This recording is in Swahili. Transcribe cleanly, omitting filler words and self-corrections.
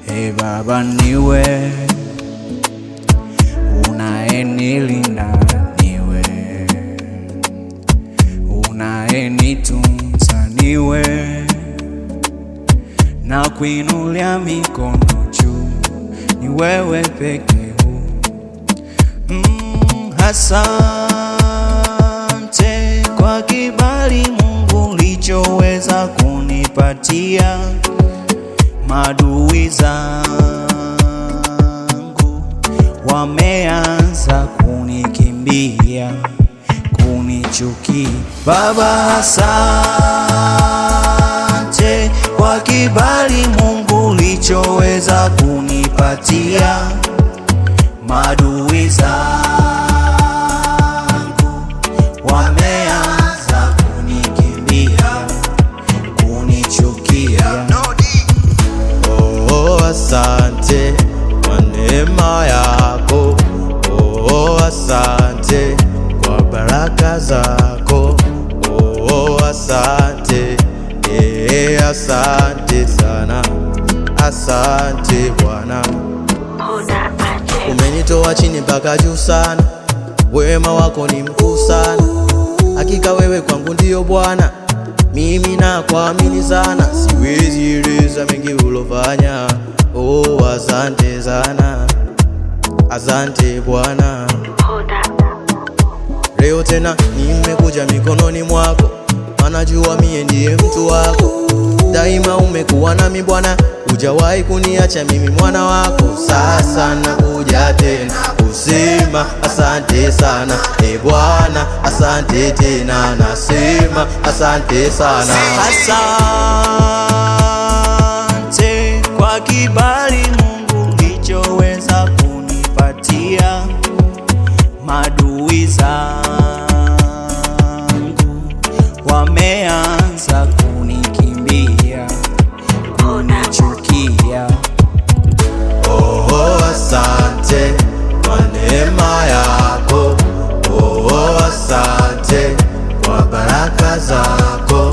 Hey Baba, niwe unayenilinda, niwe unayenitunza, niwe na kuinulia mikono juu, ni wewe pekee. Asante kwa kibali Mungu ulichoweza kunipatia. Maadui zangu wameanza kunikimbia, kunichukia. Baba, asante kwa kibali Mungu ulichoweza kunipatia. Maadui zangu wameanza kunikimbia, kunichukia. Asante kwa neema yako, asante kwa baraka zako, asante, asante sana, asante Bwana. Umenitoa chini mpaka juu sana, wema wako ni mkuu sana. Hakika wewe kwangu ndio Bwana, mimi nakuamini sana. Siwezi eleza mengi ulofanya, asante sana, asante Bwana. Leo tena nimekuja mikononi mwako, anajua mie ndiye mtu wako. Daima umekuwa nami Bwana, hujawahi kuniacha mimi mwana wako. Sasa nakuja tena kusema asante sana, Bwana, asante tena, nasema asante sana. Asante kwa kibali Mungu ulichoweza kunipatia. Maadui zangu wameanza kunikimbia, kunichukia. Asante kwa neema yako, asante kwa baraka zako,